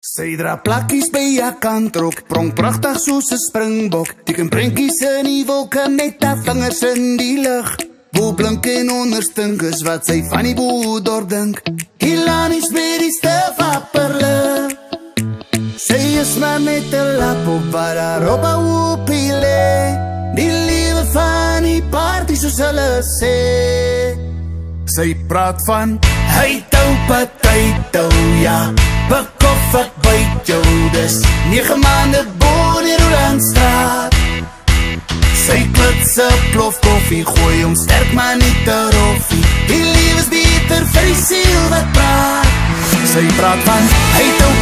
Sy dra plakkies by haar kantrok, prong pragtig soos 'n springbok. Teken prentjies in die wolke met haar vingers in die lug. Bo blink en onderstink is wat sy van die boedor dink. Hilanies met die stilwapperlig. Sy is maar met 'n lap op waar haar op 'n hoopie lê. Die liewe van die party soos hulle sê. Sy praat van heitou patytou, ja, bekof ek byt jou, dis 9 maande bo die Rolandstraat. Sy klitse plof koffie, gooi om sterk maar nie te roffie. Die lief is beter vir die siel wat praat. Sy praat van heitou